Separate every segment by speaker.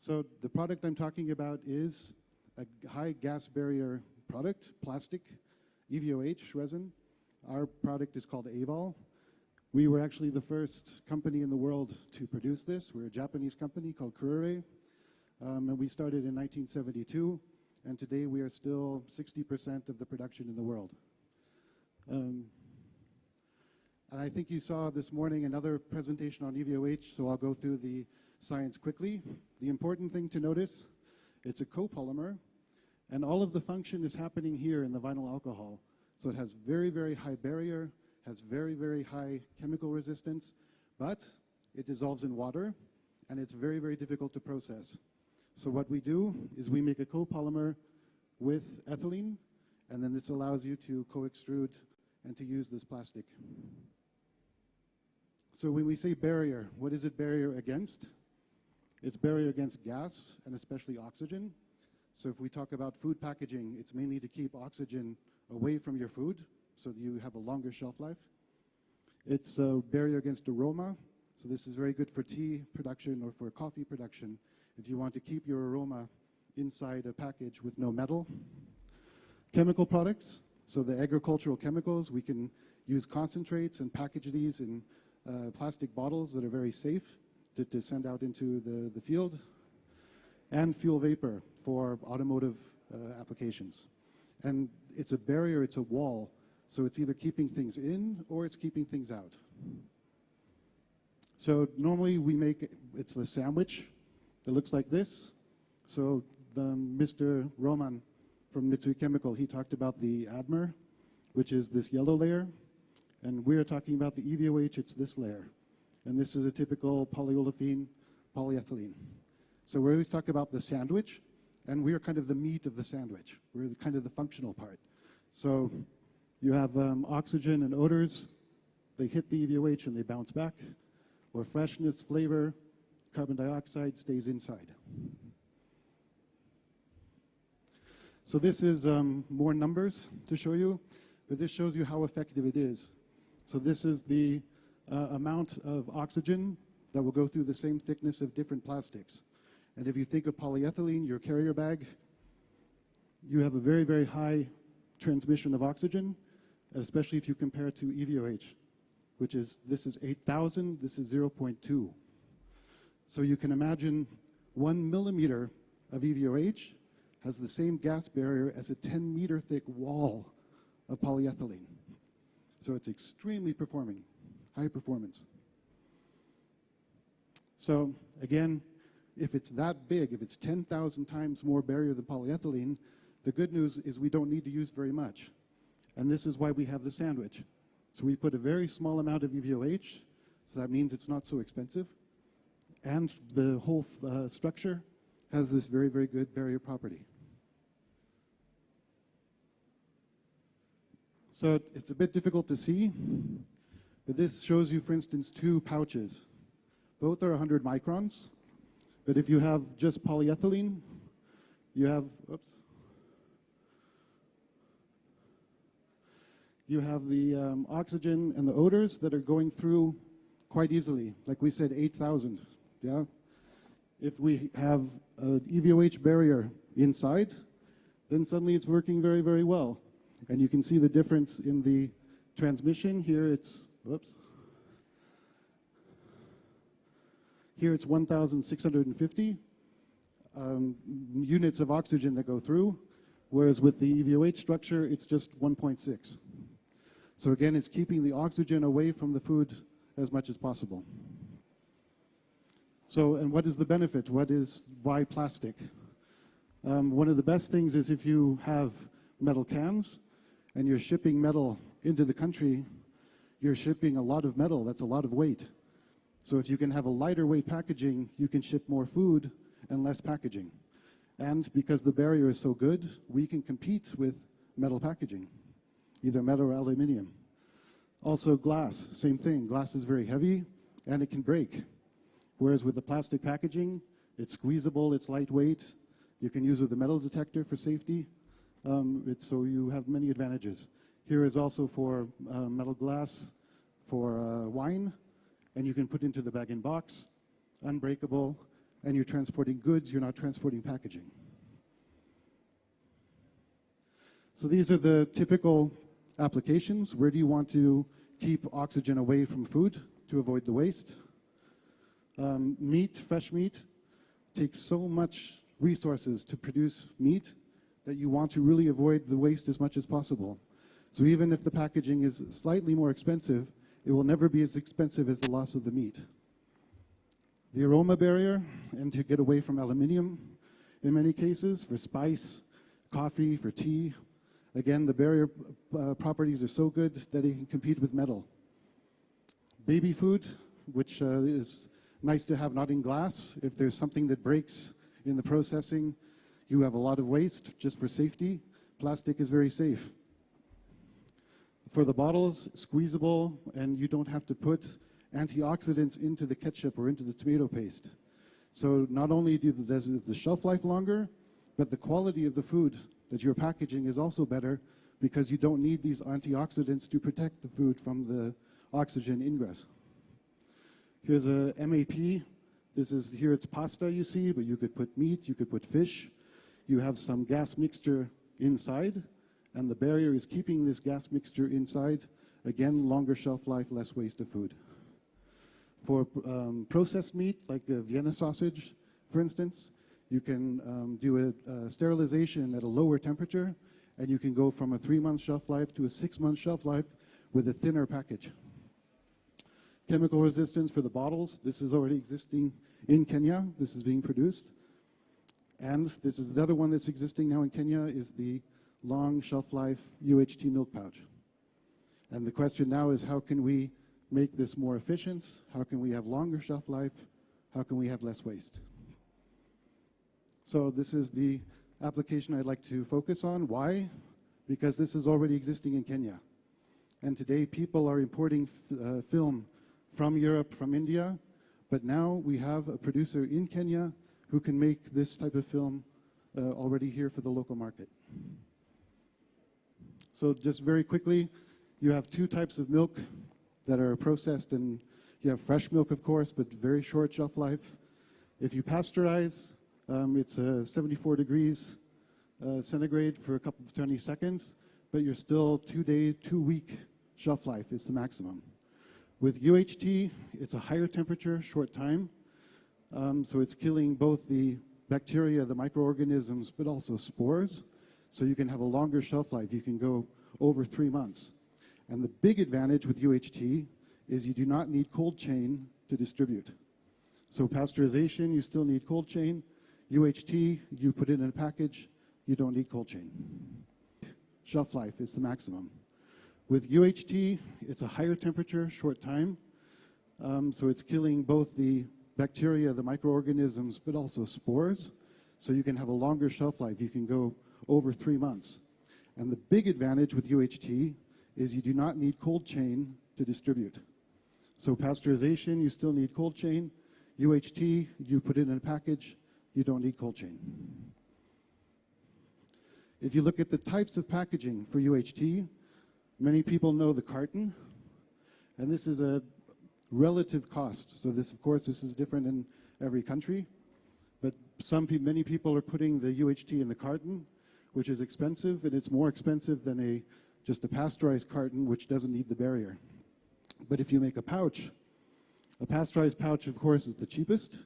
Speaker 1: So the product I'm talking about is a high gas barrier product, plastic, EVOH resin. Our product is called AVOL. We were actually the first company in the world to produce this. We're a Japanese company called WILLIAM REAY, and we started in 1972, and today we are still 60% of the production in the world. And I think you saw this morning another presentation on EVOH, so I'll go through the science quickly. The important thing to notice, it's a copolymer, and all of the function is happening here in the vinyl alcohol. So it has very, very high barrier, has very, very high chemical resistance, but it dissolves in water, and it's very, very difficult to process. So what we do is we make a copolymer with ethylene, and then this allows you to co-extrude and to use this plastic. So when we say barrier, what is it barrier against? It's barrier against gas, and especially oxygen. So if we talk about food packaging, it's mainly to keep oxygen away from your food, so that you have a longer shelf life. It's a barrier against aroma. So this is very good for tea production or for coffee production if you want to keep your aroma inside a package with no metal. Chemical products, so the agricultural chemicals, we can use concentrates and package these in plastic bottles that are very safe to send out into the field. And fuel vapor for automotive applications. And it's a barrier, it's a wall. So it's either keeping things in or it's keeping things out. So normally we make, it's the sandwich that looks like this. So Mr. Roman from Mitsui Chemical, he talked about the Admer, which is this yellow layer. And we're talking about the EVOH, it's this layer. And this is a typical polyolefin polyethylene. So we always talk about the sandwich, and we're kind of the meat of the sandwich. We're kind of the functional part. So you have oxygen and odors. They hit the EVOH and they bounce back. Or freshness, flavor, carbon dioxide stays inside. So this is more numbers to show you, but this shows you how effective it is. So this is the amount of oxygen that will go through the same thickness of different plastics. And if you think of polyethylene, your carrier bag, you have a very, very high transmission of oxygen, especially if you compare it to EVOH, which is, this is 8,000, this is 0.2. So you can imagine 1 millimeter of EVOH has the same gas barrier as a 10-meter thick wall of polyethylene. So it's extremely performing, high performance. So again, if it's that big, if it's 10,000 times more barrier than polyethylene, the good news is we don't need to use very much. And this is why we have the sandwich. So we put a very small amount of EVOH, so that means it's not so expensive. And the whole structure has this very, very good barrier property. So it's a bit difficult to see, but this shows you, for instance, two pouches. Both are 100 microns. But if you have just polyethylene, you have, you have the oxygen and the odors that are going through quite easily. Like we said, 8,000, yeah? If we have an EVOH barrier inside, then suddenly it's working very, very well. And you can see the difference in the transmission. Here it's, here it's 1,650 units of oxygen that go through, whereas with the EVOH structure, it's just 1.6. So again, it's keeping the oxygen away from the food as much as possible. So, and what is the benefit? Why plastic? One of the best things is if you have metal cans and you're shipping metal into the country, you're shipping a lot of metal, that's a lot of weight. So if you can have a lighter weight packaging, you can ship more food and less packaging. And because the barrier is so good, we can compete with metal packaging, either metal or aluminum. Also glass, same thing. Glass is very heavy and it can break. Whereas with the plastic packaging, it's squeezable, it's lightweight. You can use it with a metal detector for safety. So you have many advantages. Here is also for metal glass for wine. And you can put into the bag-in-box, unbreakable, and you're transporting goods, you're not transporting packaging. So these are the typical applications. Where do you want to keep oxygen away from food to avoid the waste? Meat, fresh meat, takes so much resources to produce meat that you want to really avoid the waste as much as possible. So even if the packaging is slightly more expensive, it will never be as expensive as the loss of the meat. The aroma barrier, and to get away from aluminium in many cases, for spice, coffee, for tea. Again, the barrier properties are so good that it can compete with metal. Baby food, which is nice to have not in glass. If there's something that breaks in the processing, you have a lot of waste. Just for safety, plastic is very safe. For the bottles, squeezable, and you don't have to put antioxidants into the ketchup or into the tomato paste. So not only does the shelf life longer, but the quality of the food that you're packaging is also better because you don't need these antioxidants to protect the food from the oxygen ingress. Here's a MAP. Here it's pasta you see, but you could put meat, you could put fish. You have some gas mixture inside, and the barrier is keeping this gas mixture inside. Again, longer shelf life, less waste of food. For processed meat, like a Vienna sausage, for instance, you can do a sterilization at a lower temperature, and you can go from a 3-month shelf life to a 6-month shelf life with a thinner package. Chemical resistance for the bottles. This is already existing in Kenya. This is being produced. And this is the other one that's existing now in Kenya is the long shelf life UHT milk pouch. And the question now is, how can we make this more efficient? How can we have longer shelf life? How can we have less waste? So this is the application I'd like to focus on. Why? Because this is already existing in Kenya. And today people are importing film from Europe, from India, but now we have a producer in Kenya who can make this type of film already here for the local market. So just very quickly, you have 2 types of milk that are processed, and you have fresh milk, of course, but very short shelf life. If you pasteurize, it's 74 degrees centigrade for a couple of 20 seconds, but you're still 2-week shelf life is the maximum. With UHT, it's a higher temperature, short time, so it's killing both the bacteria, the microorganisms, but also spores, so you can have a longer shelf life. You can go over 3 months. And the big advantage with UHT is you do not need cold chain to distribute. So pasteurization, you still need cold chain. UHT, you put it in a package, you don't need cold chain. Shelf life is the maximum. With UHT, it's a higher temperature, short time, so it's killing both the bacteria, the microorganisms, but also spores, so you can have a longer shelf life. You can go over 3 months. And the big advantage with UHT is you do not need cold chain to distribute. So pasteurization, you still need cold chain. UHT, you put it in a package, you don't need cold chain. If you look at the types of packaging for UHT, many people know the carton, and this is a relative cost. So this, of course, this is different in every country, but many people are putting the UHT in the carton, which is expensive, and it's more expensive than just a pasteurized carton, which doesn't need the barrier. But if you make a pouch, a pasteurized pouch, of course, is the cheapest,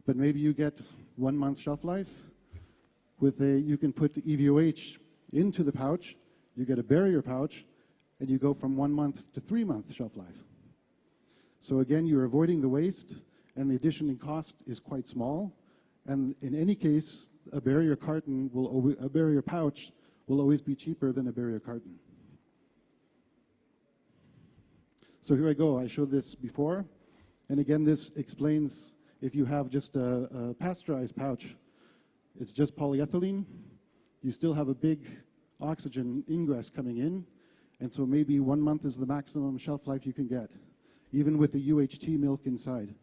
Speaker 1: but maybe you get 1 month shelf life. You can put EVOH into the pouch, you get a barrier pouch, and you go from 1 month to 3 month shelf life. So again, you're avoiding the waste, and the addition in cost is quite small. And in any case, a barrier pouch will always be cheaper than a barrier carton. So here I go. I showed this before, and again, this explains if you have just a pasteurized pouch, it's just polyethylene. You still have a big oxygen ingress coming in, and so maybe 1 month is the maximum shelf life you can get, even with the UHT milk inside.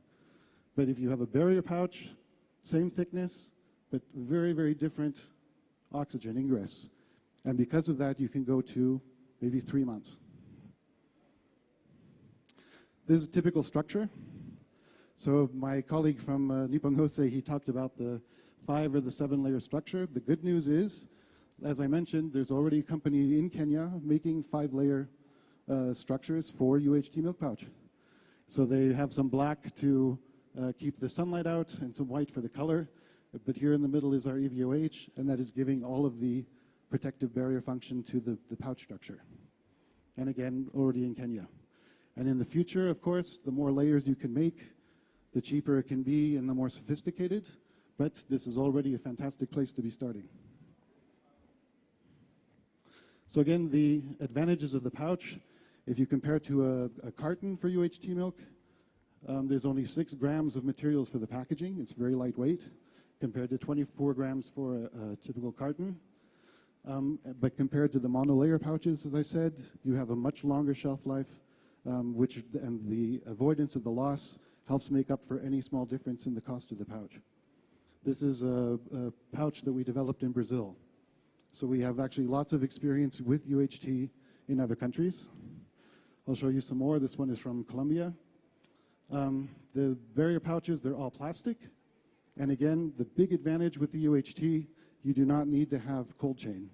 Speaker 1: But if you have a barrier pouch, same thickness, but very, very different oxygen ingress. And because of that, you can go to maybe 3 months. This is a typical structure. So my colleague from Nippon Hosei, he talked about the 5 or the 7 layer structure. The good news is, as I mentioned, there's already a company in Kenya making 5 layer structures for UHT milk pouch. So they have some black to keep the sunlight out and some white for the color. But here in the middle is our EVOH, and that is giving all of the protective barrier function to the pouch structure. And again, already in Kenya. And in the future, of course, the more layers you can make, the cheaper it can be and the more sophisticated. But this is already a fantastic place to be starting. So again, the advantages of the pouch, if you compare to a carton for UHT milk, there's only 6 grams of materials for the packaging. It's very lightweight compared to 24 grams for a typical carton. But compared to the monolayer pouches, as I said, you have a much longer shelf life, and the avoidance of the loss helps make up for any small difference in the cost of the pouch. This is a pouch that we developed in Brazil. So we have actually lots of experience with UHT in other countries. I'll show you some more. This one is from Colombia. The barrier pouches, they're all plastic. And again, the big advantage with the UHT, you do not need to have cold chain.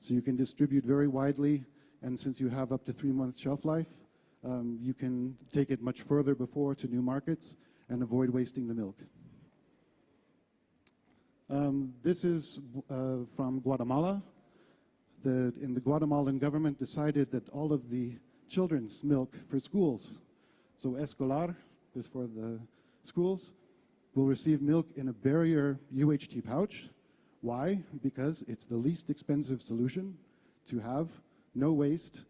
Speaker 1: So you can distribute very widely, and since you have up to 3 months shelf life, you can take it much further before to new markets and avoid wasting the milk. This is from Guatemala. The Guatemalan government decided that all of the children's milk for schools, so escolar is for the schools, will receive milk in a barrier UHT pouch. Why? Because it's the least expensive solution to have, no waste,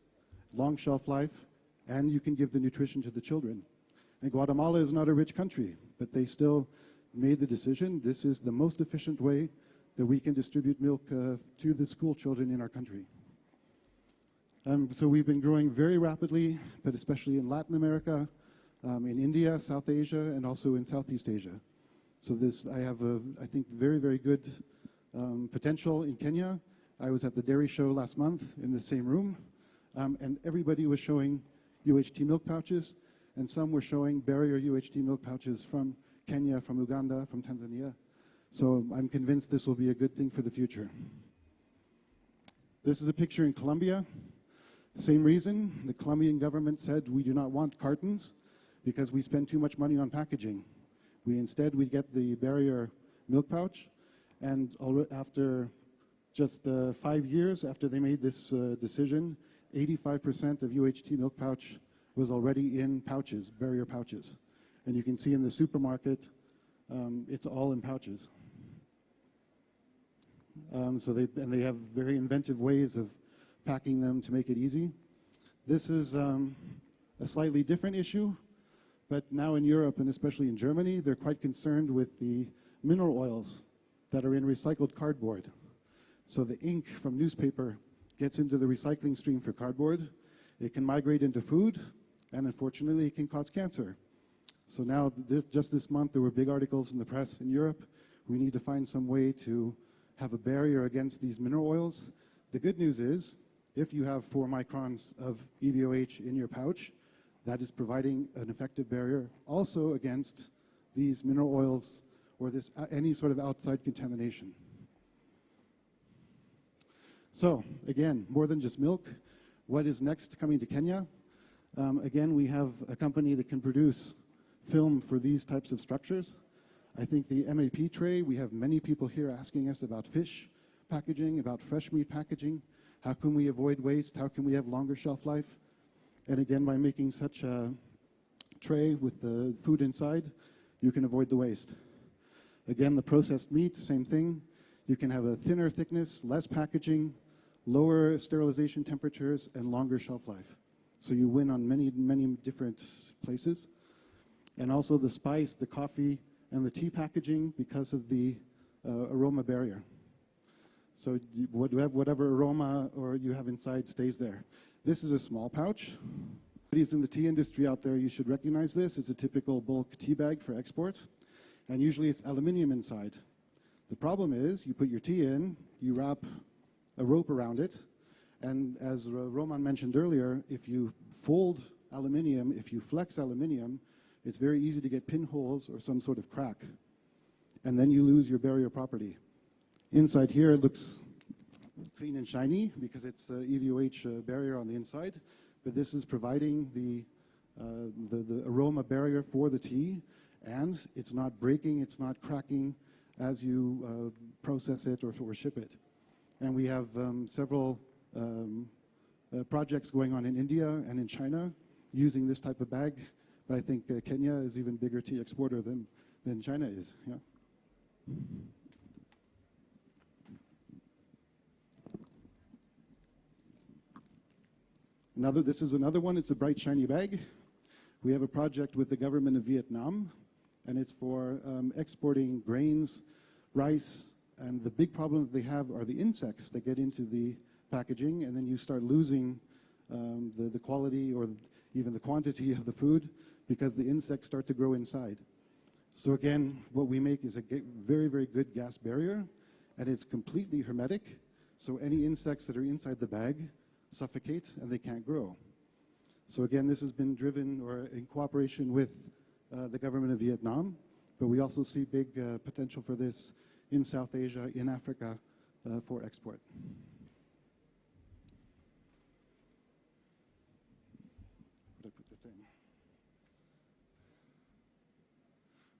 Speaker 1: long shelf life, and you can give the nutrition to the children. And Guatemala is not a rich country, but they still made the decision, this is the most efficient way that we can distribute milk to the school children in our country. So we've been growing very rapidly, but especially in Latin America, in India, South Asia, and also in Southeast Asia. So I have, I think, very, very good potential in Kenya. I was at the dairy show last month in the same room, and everybody was showing UHT milk pouches, and some were showing barrier UHT milk pouches from Kenya, from Uganda, from Tanzania. So I'm convinced this will be a good thing for the future. This is a picture in Colombia. Same reason, the Colombian government said we do not want cartons because we spend too much money on packaging. Instead, we get the barrier milk pouch, and after just 5 years after they made this decision, 85% of UHT milk pouch was already in pouches, barrier pouches. And you can see in the supermarket, it's all in pouches. So they have very inventive ways of packing them to make it easy. This is a slightly different issue, but now in Europe and especially in Germany, they're quite concerned with the mineral oils that are in recycled cardboard. So the ink from newspaper gets into the recycling stream for cardboard. It can migrate into food, and unfortunately, it can cause cancer. So now, just this month, there were big articles in the press in Europe. We need to find some way to have a barrier against these mineral oils. The good news is, if you have 4 microns of EVOH in your pouch, that is providing an effective barrier also against these mineral oils or any sort of outside contamination. So, again, more than just milk. What is next coming to Kenya? Again, we have a company that can produce film for these types of structures. I think the MAP tray, we have many people here asking us about fish packaging, about fresh meat packaging. How can we avoid waste? How can we have longer shelf life? And again, by making such a tray with the food inside, you can avoid the waste. Again, the processed meat, same thing. You can have a thinner thickness, less packaging, lower sterilization temperatures, and longer shelf life. So you win on many, many different places. And also the spice, the coffee, and the tea packaging because of the aroma barrier. So whatever aroma or you have inside stays there. This is a small pouch. If in the tea industry out there, you should recognize this. It's a typical bulk tea bag for export. And usually it's aluminum inside. The problem is you put your tea in, you wrap a rope around it, and as Roman mentioned earlier, if you fold aluminum, if you flex aluminum, it's very easy to get pinholes or some sort of crack, and then you lose your barrier property. Inside here, it looks clean and shiny because it's EVOH barrier on the inside, but this is providing the aroma barrier for the tea, and it's not breaking, it's not cracking as you process it or ship it. And we have several projects going on in India and in China using this type of bag, but I think Kenya is even bigger tea exporter than China is. Yeah. This is another one. It's a bright, shiny bag. We have a project with the government of Vietnam, and it's for exporting grains, rice, and the big problem that they have are the insects that get into the packaging, and then you start losing the quality or even the quantity of the food because the insects start to grow inside. So again, what we make is a very, very good gas barrier, and it's completely hermetic, so any insects that are inside the bag suffocate and they can't grow. So again, this has been driven or in cooperation with the government of Vietnam, but we also see big potential for this in South Asia, in Africa, for export.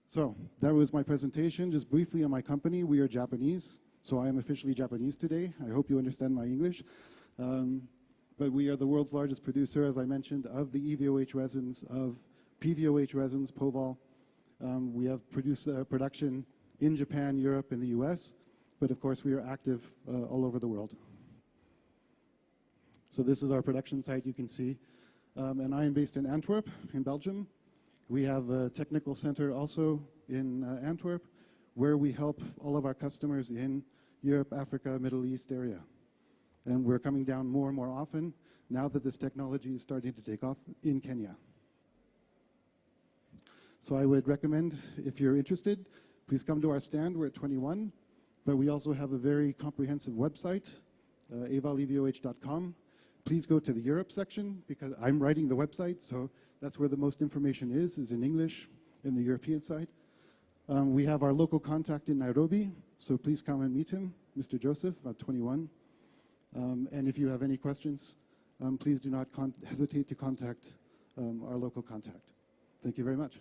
Speaker 1: So that was my presentation. Just briefly on my company, we are Japanese, so I am officially Japanese today. I hope you understand my English. But we are the world's largest producer, as I mentioned, of the EVOH resins, of PVOH resins, POVOL. We have production in Japan, Europe, and the US, but of course we are active all over the world. So this is our production site, you can see. And I am based in Antwerp, in Belgium. We have a technical center also in Antwerp, where we help all of our customers in Europe, Africa, Middle East area. And we're coming down more and more often now that this technology is starting to take off in Kenya. So I would recommend, if you're interested, please come to our stand. We're at 21, but we also have a very comprehensive website, avalevioh.com. Please go to the Europe section because I'm writing the website, so that's where the most information is in English in the European side. We have our local contact in Nairobi, so please come and meet him, Mr. Joseph, at 21. And if you have any questions, please do not hesitate to contact our local contact. Thank you very much.